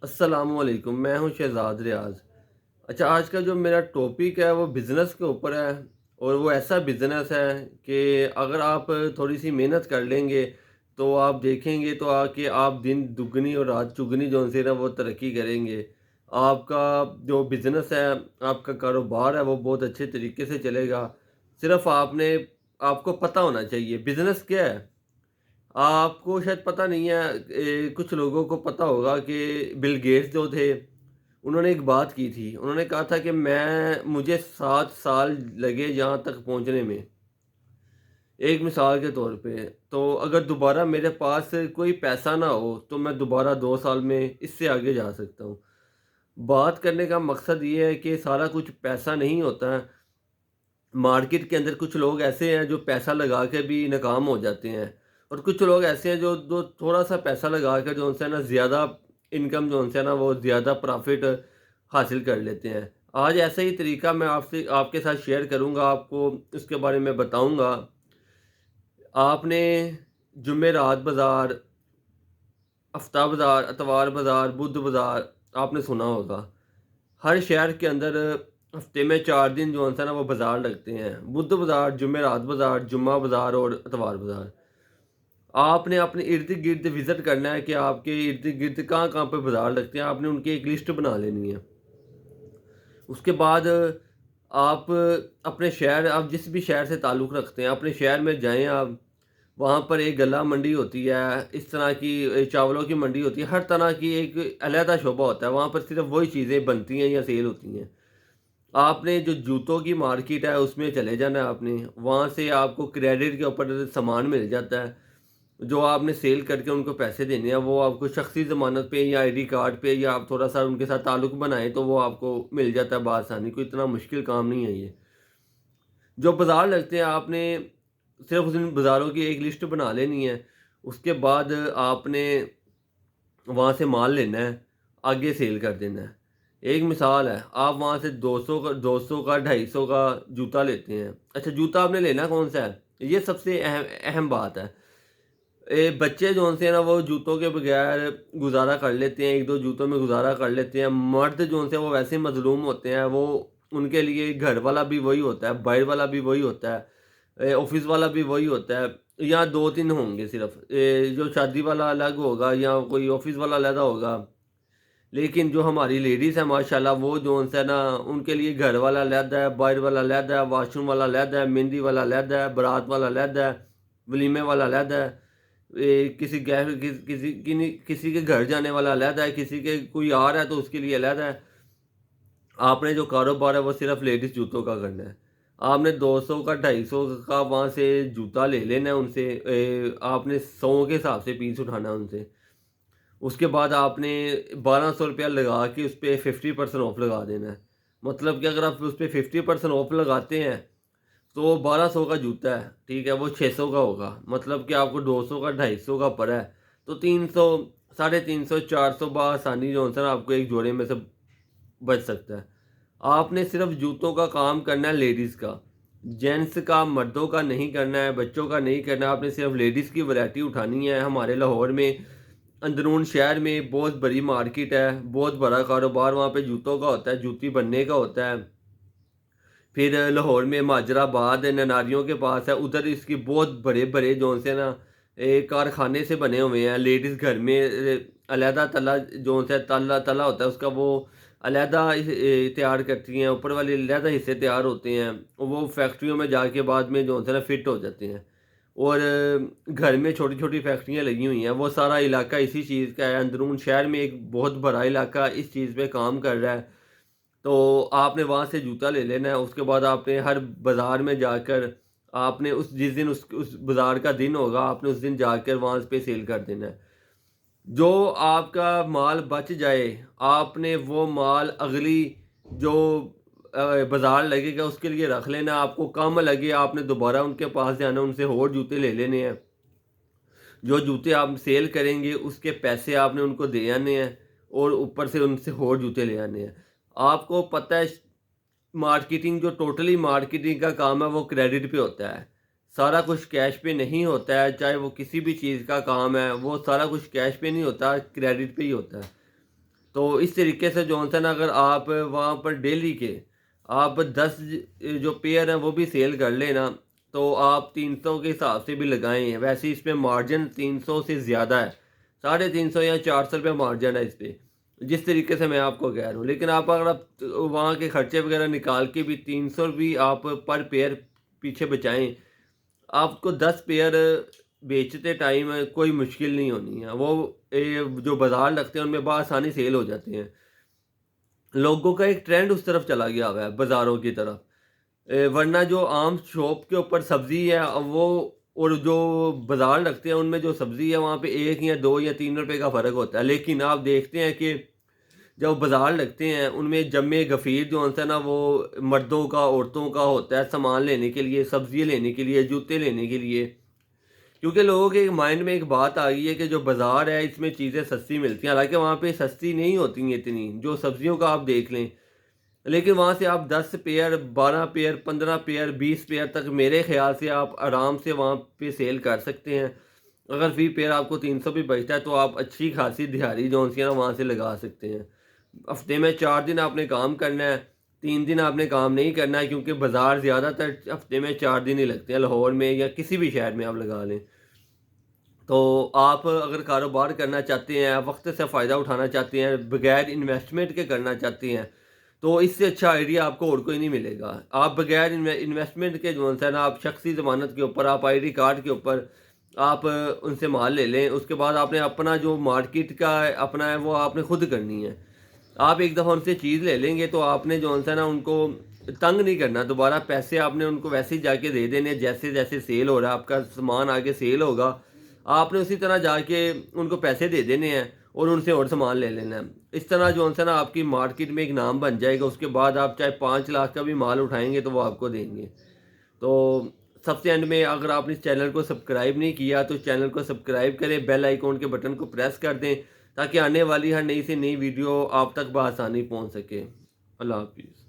السلام علیکم، میں ہوں شہزاد ریاض۔ اچھا، آج کا جو میرا ٹاپک ہے وہ بزنس کے اوپر ہے، اور وہ ایسا بزنس ہے کہ اگر آپ تھوڑی سی محنت کر لیں گے تو آپ دیکھیں گے تو کہ آپ دن دگنی اور رات چگنی جو سے نا وہ ترقی کریں گے۔ آپ کا جو بزنس ہے، آپ کا کاروبار ہے، وہ بہت اچھے طریقے سے چلے گا۔ صرف آپ کو پتہ ہونا چاہیے بزنس کیا ہے۔ آپ کو شاید پتہ نہیں ہے، کچھ لوگوں کو پتہ ہوگا کہ بل گیٹس جو تھے، انہوں نے ایک بات کی تھی۔ انہوں نے کہا تھا کہ مجھے 7 سال لگے یہاں تک پہنچنے میں، ایک مثال کے طور پہ۔ تو اگر دوبارہ میرے پاس کوئی پیسہ نہ ہو تو میں دوبارہ 2 سال میں اس سے آگے جا سکتا ہوں۔ بات کرنے کا مقصد یہ ہے کہ سارا کچھ پیسہ نہیں ہوتا ہے۔ مارکیٹ کے اندر کچھ لوگ ایسے ہیں جو پیسہ لگا کے بھی ناکام ہو جاتے ہیں، اور کچھ لوگ ایسے ہیں جو تھوڑا سا پیسہ لگا کے جو ان سے نا زیادہ انکم جو ان سے نا وہ زیادہ پرافٹ حاصل کر لیتے ہیں۔ آج ایسا ہی طریقہ میں آپ کے ساتھ شیئر کروں گا، آپ کو اس کے بارے میں بتاؤں گا۔ آپ نے جمعرات بازار، ہفتہ بازار، اتوار بازار، بدھ بازار آپ نے سنا ہوگا۔ ہر شہر کے اندر ہفتے میں 4 دن جو ہے نا وہ بازار لگتے ہیں: بدھ بازار، جمعرات بازار، جمعہ بازار اور اتوار بازار۔ آپ نے اپنے ارد گرد وزٹ کرنا ہے کہ آپ کے ارد گرد کہاں کہاں پہ بازار لگتے ہیں۔ آپ نے ان کی ایک لسٹ بنا لینی ہے۔ اس کے بعد آپ اپنے شہر، آپ جس بھی شہر سے تعلق رکھتے ہیں، اپنے شہر میں جائیں آپ۔ وہاں پر ایک غلہ منڈی ہوتی ہے، اس طرح کی چاولوں کی منڈی ہوتی ہے، ہر طرح کی ایک علیحدہ شعبہ ہوتا ہے۔ وہاں پر صرف وہی چیزیں بنتی ہیں یا سیل ہوتی ہیں۔ آپ نے جو جوتوں کی مارکیٹ ہے اس میں چلے جانا ہے۔ آپ نے وہاں سے آپ کو کریڈٹ کے اوپر سامان مل جاتا ہے، جو آپ نے سیل کر کے ان کو پیسے دینے ہیں۔ وہ آپ کو شخصی ضمانت پہ یا آئی ڈی کارڈ پہ، یا آپ تھوڑا سا ان کے ساتھ تعلق بنائیں تو وہ آپ کو مل جاتا ہے بآسانی۔ کوئی اتنا مشکل کام نہیں ہے یہ۔ جو بازار لگتے ہیں، آپ نے صرف ان بازاروں کی ایک لسٹ بنا لینی ہے۔ اس کے بعد آپ نے وہاں سے مال لینا ہے، آگے سیل کر دینا ہے۔ ایک مثال ہے، آپ وہاں سے 200 کا 250 کا جوتا لیتے ہیں۔ اچھا، جوتا آپ نے لینا کون سا ہے، یہ سب سے اہم بات ہے۔ بچے جو سے نا وہ جوتوں کے بغیر گزارا کر لیتے ہیں، ایک دو جوتوں میں گزارا کر لیتے ہیں۔ مرد جو سے وہ ویسے مظلوم ہوتے ہیں، وہ ان کے لیے گھر والا بھی وہی ہوتا ہے، باہر والا بھی وہی ہوتا ہے، آفس والا بھی وہی ہوتا ہے۔ یا 2-3 ہوں گے صرف، جو شادی والا الگ ہوگا یا کوئی آفس والا علیحدہ ہوگا۔ لیکن جو ہماری لیڈیز ہیں ماشاءاللہ، وہ جو ان سے نا ان کے لیے گھر والا علیحدہ ہے، باہر والا علیحدہ ہے، واش روم والا علیحدہ ہے، مہندی والا علیحدہ ہے، بارات والا علیحدہ ہے، ولیمے والا علیحدہ ہے، کسی کے گھر جانے والا علیحدہ ہے، کسی کے کوئی آ رہا ہے تو اس کے لیے علیحدہ ہے۔ آپ نے جو کاروبار ہے وہ صرف لیڈیز جوتوں کا کرنا ہے۔ آپ نے 200 کا 250 کا وہاں سے جوتا لے لینا ہے ان سے۔ آپ نے 100 کے حساب سے پیس اٹھانا ہے ان سے۔ اس کے بعد آپ نے 1200 روپیہ لگا کے اس پہ 50% آف لگا دینا ہے۔ مطلب کہ اگر آپ اس پہ 50% آف لگاتے ہیں تو 1200 کا جوتا ہے، ٹھیک ہے، وہ 600 کا ہوگا۔ مطلب کہ آپ کو 200 کا 250 کا پڑا ہے تو 300، 350، 400 بآسانی جو ہے نا آپ کو ایک جوڑے میں سے بچ سکتا ہے۔ آپ نے صرف جوتوں کا کام کرنا ہے، لیڈیز کا، جینٹس کا، مردوں کا نہیں کرنا ہے، بچوں کا نہیں کرنا ہے۔ آپ نے صرف لیڈیز کی ورائٹی اٹھانی ہے۔ ہمارے لاہور میں اندرون شہر میں بہت بڑی مارکیٹ ہے، بہت بڑا کاروبار وہاں پہ جوتوں کا ہوتا ہے، جوتی بننے کا ہوتا ہے۔ پھر لاہور میں ماجرہ آباد نناریوں کے پاس ہے، ادھر اس کی بہت بڑے بڑے جو سے نا کارخانے سے بنے ہوئے ہیں۔ لیڈیز گھر میں علیحدہ تلا جو سے تلا ہوتا ہے اس کا، وہ علیحدہ تیار کرتی ہیں، اوپر والے علیحدہ حصے تیار ہوتے ہیں، وہ فیکٹریوں میں جا کے بعد میں جو سے نا فٹ ہو جاتے ہیں۔ اور گھر میں چھوٹی چھوٹی فیکٹریاں لگی ہوئی ہیں۔ وہ سارا علاقہ اسی چیز کا ہے، اندرون شہر میں ایک بہت بڑا علاقہ اس چیز پہ کام کر رہا ہے۔ تو آپ نے وہاں سے جوتا لے لینا ہے۔ اس کے بعد آپ نے ہر بازار میں جا کر، آپ نے جس دن اس بازار کا دن ہوگا، آپ نے اس دن جا کر وہاں پہ سیل کر دینا ہے۔ جو آپ کا مال بچ جائے، آپ نے وہ مال اگلی جو بازار لگے گا اس کے لیے رکھ لینا۔ آپ کو کم لگے، آپ نے دوبارہ ان کے پاس جانا، ان سے اور جوتے لے لینے ہیں۔ جو جوتے آپ سیل کریں گے اس کے پیسے آپ نے ان کو دے آنے ہیں، اور اوپر سے ان سے اور جوتے لے آنے ہیں۔ آپ کو پتہ ہے مارکیٹنگ، جو ٹوٹلی مارکیٹنگ کا کام ہے وہ کریڈٹ پہ ہوتا ہے۔ سارا کچھ کیش پہ نہیں ہوتا ہے، چاہے وہ کسی بھی چیز کا کام ہے، وہ سارا کچھ کیش پہ نہیں ہوتا، کریڈٹ پہ ہی ہوتا ہے۔ تو اس طریقے سے جو ہے نا اگر آپ وہاں پر ڈیلی کے آپ 10 جو پیئر ہیں وہ بھی سیل کر لیں نا، تو آپ 300 کے حساب سے بھی لگائیں، ویسے اس پہ مارجن 300 سے زیادہ ہے، 350 یا 400 روپے مارجن ہے اس پہ، جس طریقے سے میں آپ کو کہہ رہا ہوں۔ لیکن آپ اگر آپ وہاں کے خرچے وغیرہ نکال کے بھی 300 بھی آپ پر پیئر پیچھے بچائیں، آپ کو 10 پیئر بیچتے ٹائم کوئی مشکل نہیں ہونی ہے، وہ جو بازار لگتے ہیں ان میں بآسانی سیل ہو جاتے ہیں۔ لوگوں کا ایک ٹرینڈ اس طرف چلا گیا ہوا ہے بازاروں کی طرف، ورنہ جو عام شاپ کے اوپر سبزی ہے وہ اور جو بازار لگتے ہیں ان میں جو سبزی ہے وہاں پہ 1 یا 2 یا 3 روپے کا فرق ہوتا ہے، لیکن آپ دیکھتے ہیں کہ جب بازار لگتے ہیں ان میں جمع غفیر جو ہوتا ہے نا وہ مردوں کا عورتوں کا ہوتا ہے، سامان لینے کے لیے، سبزی لینے کے لیے، جوتے لینے کے لیے، کیونکہ لوگوں کے مائنڈ میں ایک بات آ گئی ہے کہ جو بازار ہے اس میں چیزیں سستی ملتی ہیں، حالانکہ وہاں پہ سستی نہیں ہوتی ہیں اتنی، جو سبزیوں کا آپ دیکھ لیں، لیکن وہاں سے آپ 10 پیئر 12 پیئر 15 پیئر 20 پیئر تک میرے خیال سے آپ آرام سے وہاں پہ سیل کر سکتے ہیں۔ اگر فی پیئر آپ کو 300 بھی بچتا ہے تو آپ اچھی خاصی دہاڑی جو سی ہے نا وہاں سے لگا سکتے ہیں۔ ہفتے میں 4 دن آپ نے کام کرنا ہے، 3 دن آپ نے کام نہیں کرنا ہے، کیونکہ بازار زیادہ تر ہفتے میں 4 دن ہی لگتے ہیں، لاہور میں یا کسی بھی شہر میں آپ لگا لیں۔ تو آپ اگر کاروبار کرنا چاہتے ہیں، وقت سے فائدہ اٹھانا چاہتے ہیں، بغیر انویسٹمنٹ کے کرنا چاہتے ہیں، تو اس سے اچھا آئیڈیا آپ کو اور کوئی نہیں ملے گا۔ آپ بغیر انویسٹمنٹ کے جو ہے نا آپ شخصی ضمانت کے اوپر، آپ آئی ڈی کارڈ کے اوپر آپ ان سے مال لے لیں، اس کے بعد آپ نے اپنا جو مارکیٹ کا اپنا ہے وہ آپ نے خود کرنی ہے۔ آپ ایک دفعہ ان سے چیز لے لیں گے تو آپ نے جو ہے نا ان کو تنگ نہیں کرنا، دوبارہ پیسے آپ نے ان کو ویسے ہی جا کے دے دینے، جیسے جیسے سیل ہو رہا ہے آپ کا سامان آگے سیل ہوگا، آپ نے اسی طرح جا کے ان کو پیسے دے دینے ہیں اور ان سے اور سامان لے لینا ہے۔ اس طرح جو ہے نا آپ کی مارکیٹ میں ایک نام بن جائے گا، اس کے بعد آپ چاہے 5 لاکھ کا بھی مال اٹھائیں گے تو وہ آپ کو دیں گے۔ تو سب سے اینڈ میں اگر آپ نے اس چینل کو سبسکرائب نہیں کیا تو چینل کو سبسکرائب کریں، بیل آئیکن کے بٹن کو پریس کر دیں تاکہ آنے والی ہر نئی سے نئی ویڈیو آپ تک بآسانی پہنچ سکے۔ اللہ حافظ۔